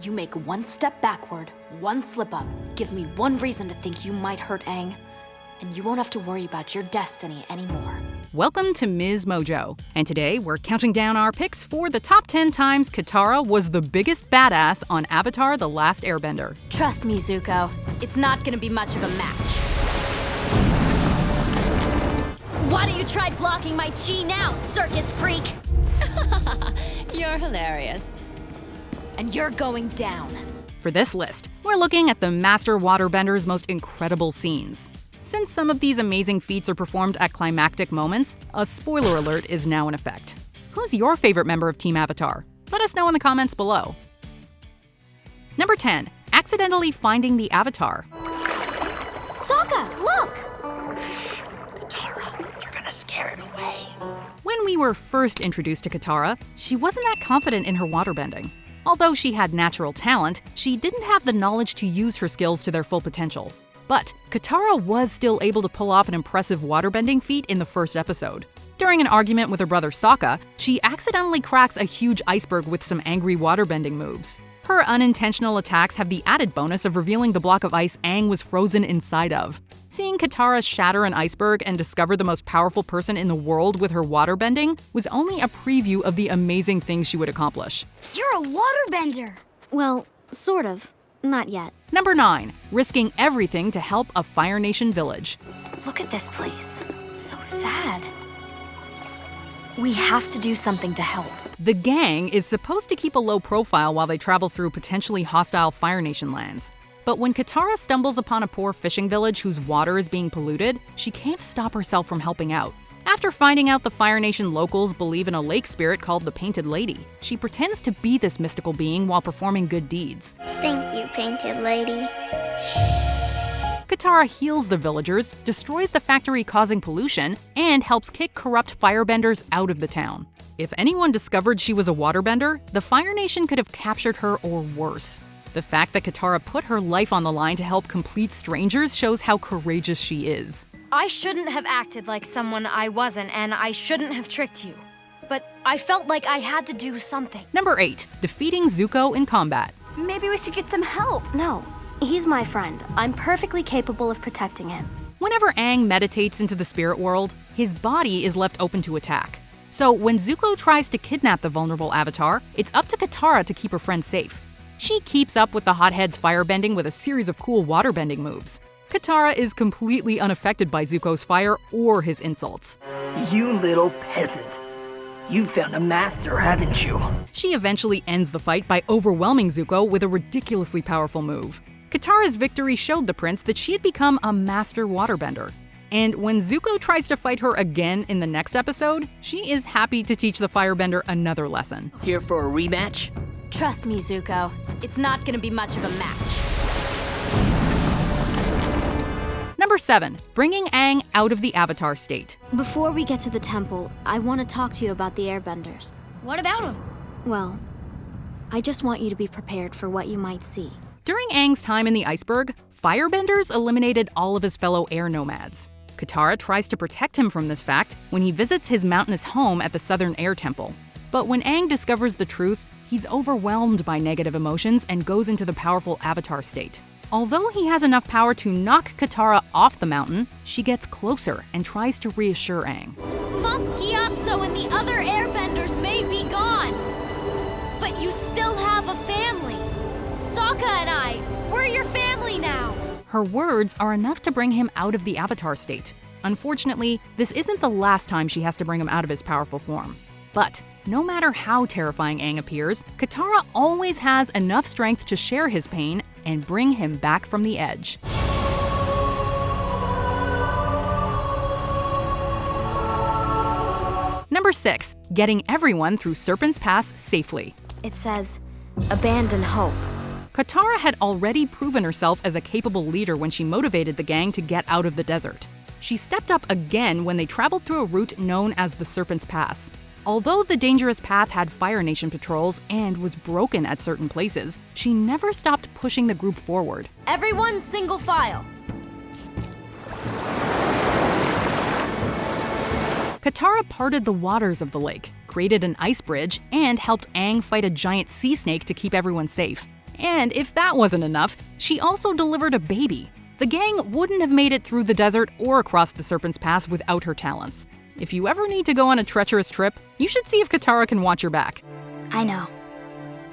You make one step backward, one slip up, give me one reason to think you might hurt Aang, and you won't have to worry about your destiny anymore. Welcome to MsMojo, and today we're counting down our picks for the top 10 times Katara was the biggest badass on Avatar: The Last Airbender. Trust me, Zuko, it's not gonna be much of a match. Why don't you try blocking my chi now, circus freak? You're hilarious. And you're going down. For this list, we're looking at the Master Waterbender's most incredible scenes. Since some of these amazing feats are performed at climactic moments, a spoiler alert is now in effect. Who's your favorite member of Team Avatar? Let us know in the comments below. Number 10. Accidentally finding the Avatar. Sokka, look! Katara, you're gonna scare it away. When we were first introduced to Katara, she wasn't that confident in her waterbending. Although she had natural talent, she didn't have the knowledge to use her skills to their full potential. But Katara was still able to pull off an impressive waterbending feat in the first episode. During an argument with her brother Sokka, she accidentally cracks a huge iceberg with some angry waterbending moves. Her unintentional attacks have the added bonus of revealing the block of ice Aang was frozen inside of. Seeing Katara shatter an iceberg and discover the most powerful person in the world with her waterbending was only a preview of the amazing things she would accomplish. You're a waterbender! Well, sort of. Not yet. Number 9. Risking everything to help a Fire Nation village. Look at this place. It's so sad. We have to do something to help. The gang is supposed to keep a low profile while they travel through potentially hostile Fire Nation lands. But when Katara stumbles upon a poor fishing village whose water is being polluted, she can't stop herself from helping out. After finding out the Fire Nation locals believe in a lake spirit called the Painted Lady, she pretends to be this mystical being while performing good deeds. Thank you, Painted Lady. Katara heals the villagers, destroys the factory causing pollution, and helps kick corrupt firebenders out of the town. If anyone discovered she was a waterbender, the Fire Nation could have captured her or worse. The fact that Katara put her life on the line to help complete strangers shows how courageous she is. I shouldn't have acted like someone I wasn't, and I shouldn't have tricked you. But I felt like I had to do something. Number 8. Defeating Zuko in combat. Maybe we should get some help. No, he's my friend. I'm perfectly capable of protecting him. Whenever Aang meditates into the spirit world, his body is left open to attack. So when Zuko tries to kidnap the vulnerable avatar, it's up to Katara to keep her friend safe. She keeps up with the hothead's firebending with a series of cool waterbending moves. Katara is completely unaffected by Zuko's fire or his insults. You little peasant. You found a master, haven't you? She eventually ends the fight by overwhelming Zuko with a ridiculously powerful move. Katara's victory showed the prince that she had become a master waterbender. And when Zuko tries to fight her again in the next episode, she is happy to teach the firebender another lesson. Here for a rematch? Trust me, Zuko, it's not gonna be much of a match. Number 7. Bringing Aang out of the Avatar state. Before we get to the temple, I want to talk to you about the Airbenders. What about him? Well, I just want you to be prepared for what you might see. During Aang's time in the iceberg, firebenders eliminated all of his fellow air nomads. Katara tries to protect him from this fact when he visits his mountainous home at the Southern Air Temple. But when Aang discovers the truth, he's overwhelmed by negative emotions and goes into the powerful Avatar state. Although he has enough power to knock Katara off the mountain, she gets closer and tries to reassure Aang. Monk Gyatso and the other airbenders may be gone, but you still have a family. Sokka and I, we're your family now. Her words are enough to bring him out of the Avatar state. Unfortunately, this isn't the last time she has to bring him out of his powerful form. But no matter how terrifying Aang appears, Katara always has enough strength to share his pain and bring him back from the edge. Number 6. Getting everyone through Serpent's Pass safely. It says, abandon hope. Katara had already proven herself as a capable leader when she motivated the gang to get out of the desert. She stepped up again when they traveled through a route known as the Serpent's Pass. Although the dangerous path had Fire Nation patrols and was broken at certain places, she never stopped pushing the group forward. Everyone single file. Katara parted the waters of the lake, created an ice bridge, and helped Aang fight a giant sea snake to keep everyone safe. And if that wasn't enough, she also delivered a baby. The gang wouldn't have made it through the desert or across the Serpent's Pass without her talents. If you ever need to go on a treacherous trip, you should see if Katara can watch your back. I know.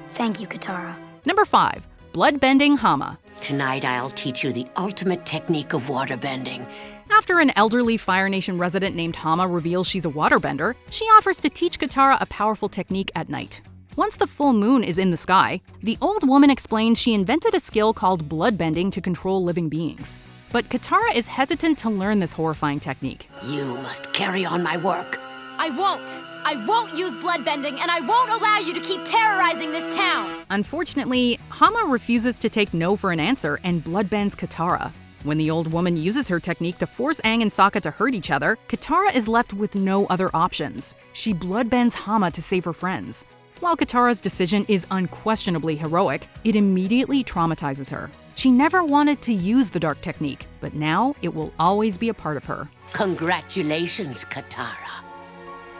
Thank you, Katara. Number 5. Bloodbending Hama. Tonight I'll teach you the ultimate technique of waterbending. After an elderly Fire Nation resident named Hama reveals she's a waterbender, she offers to teach Katara a powerful technique at night. Once the full moon is in the sky, the old woman explains she invented a skill called bloodbending to control living beings. But Katara is hesitant to learn this horrifying technique. You must carry on my work. I won't. I won't use bloodbending, and I won't allow you to keep terrorizing this town. Unfortunately, Hama refuses to take no for an answer and bloodbends Katara. When the old woman uses her technique to force Aang and Sokka to hurt each other, Katara is left with no other options. She bloodbends Hama to save her friends. While Katara's decision is unquestionably heroic, it immediately traumatizes her. She never wanted to use the dark technique, but now it will always be a part of her. Congratulations, Katara.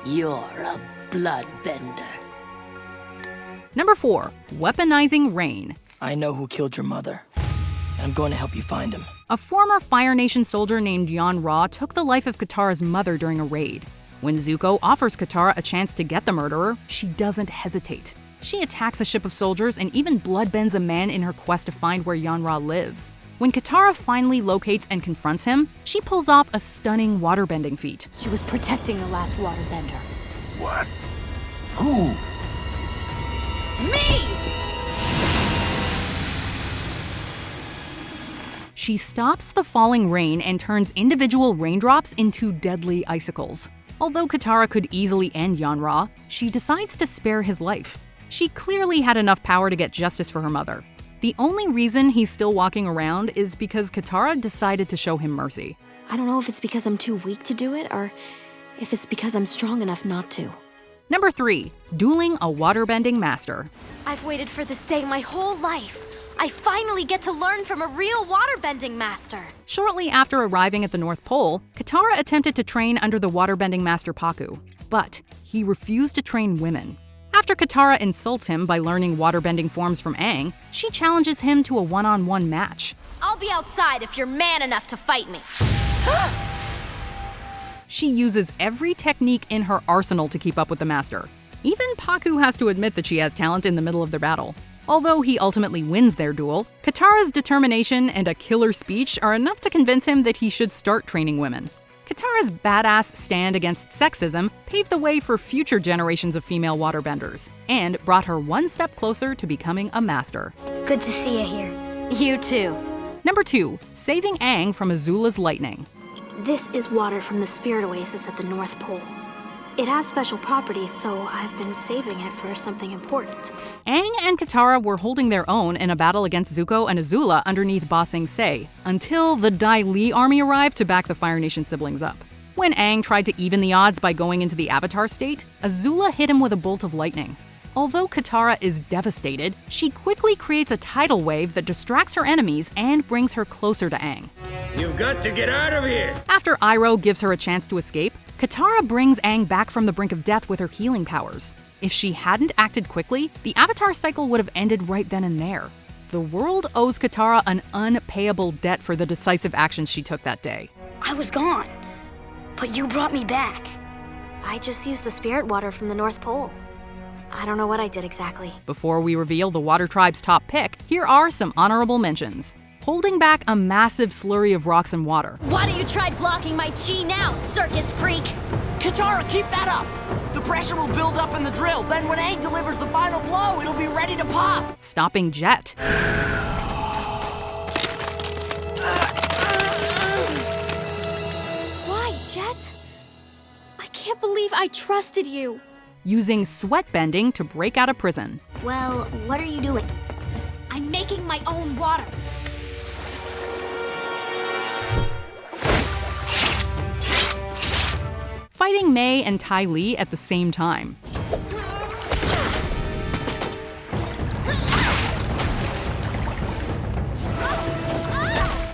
You're a bloodbender. Number 4. Weaponizing Rain. I know who killed your mother, and I'm going to help you find him. A former Fire Nation soldier named Yan-Ra took the life of Katara's mother during a raid. When Zuko offers Katara a chance to get the murderer, she doesn't hesitate. She attacks a ship of soldiers and even bloodbends a man in her quest to find where Yan-Ra lives. When Katara finally locates and confronts him, she pulls off a stunning waterbending feat. She was protecting the last waterbender. What? Who? Me! She stops the falling rain and turns individual raindrops into deadly icicles. Although Katara could easily end Yan-Ra, she decides to spare his life. She clearly had enough power to get justice for her mother. The only reason he's still walking around is because Katara decided to show him mercy. I don't know if it's because I'm too weak to do it, or if it's because I'm strong enough not to. Number 3. Dueling a Waterbending Master. I've waited for this day my whole life. I finally get to learn from a real waterbending master. Shortly after arriving at the North Pole, Katara attempted to train under the waterbending master Pakku, but he refused to train women. After Katara insults him by learning waterbending forms from Aang, she challenges him to a one-on-one match. I'll be outside if you're man enough to fight me. She uses every technique in her arsenal to keep up with the master. Even Pakku has to admit that she has talent in the middle of their battle. Although he ultimately wins their duel, Katara's determination and a killer speech are enough to convince him that he should start training women. Katara's badass stand against sexism paved the way for future generations of female waterbenders, and brought her one step closer to becoming a master. Good to see you here. You too. Number 2. Saving Aang from Azula's lightning. This is water from the Spirit Oasis at the North Pole. It has special properties, so I've been saving it for something important. Aang and Katara were holding their own in a battle against Zuko and Azula underneath Ba Sing Se, until the Dai Li army arrived to back the Fire Nation siblings up. When Aang tried to even the odds by going into the Avatar state, Azula hit him with a bolt of lightning. Although Katara is devastated, she quickly creates a tidal wave that distracts her enemies and brings her closer to Aang. You've got to get out of here! After Iroh gives her a chance to escape, Katara brings Aang back from the brink of death with her healing powers. If she hadn't acted quickly, the Avatar cycle would have ended right then and there. The world owes Katara an unpayable debt for the decisive actions she took that day. I was gone, but you brought me back. I just used the spirit water from the North Pole. I don't know what I did exactly. Before we reveal the Water Tribe's top pick, here are some honorable mentions. Holding back a massive slurry of rocks and water. Why don't you try blocking my chi now, circus freak? Katara, keep that up! The pressure will build up in the drill, then when Aang delivers the final blow, it'll be ready to pop! Stopping Jet. Why, Jet? I can't believe I trusted you. Using sweat bending to break out of prison. Well, what are you doing? I'm making my own water. Fighting Mei and Ty Lee at the same time.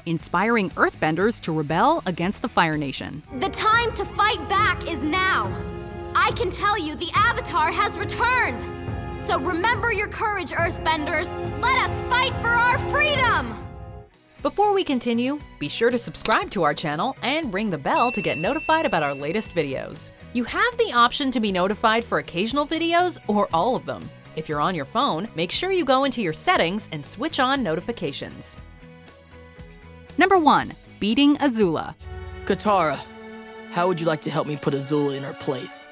Inspiring Earthbenders to rebel against the Fire Nation. The time to fight back is now. I can tell you the Avatar has returned. So remember your courage, Earthbenders! Let us fight for our freedom! Before we continue, be sure to subscribe to our channel and ring the bell to get notified about our latest videos. You have the option to be notified for occasional videos or all of them. If you're on your phone, make sure you go into your settings and switch on notifications. Number 1. Beating Azula. Katara, how would you like to help me put Azula in her place?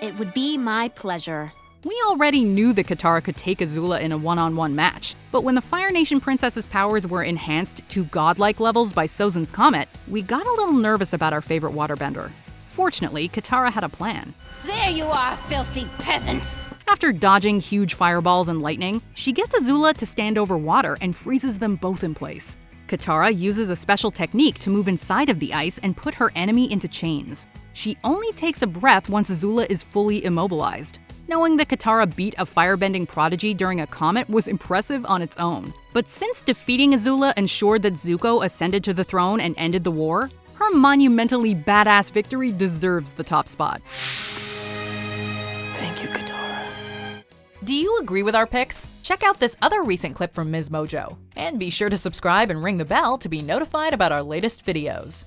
It would be my pleasure. We already knew that Katara could take Azula in a one-on-one match, but when the Fire Nation princess's powers were enhanced to godlike levels by Sozin's comet, we got a little nervous about our favorite waterbender. Fortunately, Katara had a plan. There you are, filthy peasant! After dodging huge fireballs and lightning, she gets Azula to stand over water and freezes them both in place. Katara uses a special technique to move inside of the ice and put her enemy into chains. She only takes a breath once Azula is fully immobilized. Knowing that Katara beat a firebending prodigy during a comet was impressive on its own. But since defeating Azula ensured that Zuko ascended to the throne and ended the war, her monumentally badass victory deserves the top spot. Thank you, Katara. Do you agree with our picks? Check out this other recent clip from MsMojo. And be sure to subscribe and ring the bell to be notified about our latest videos.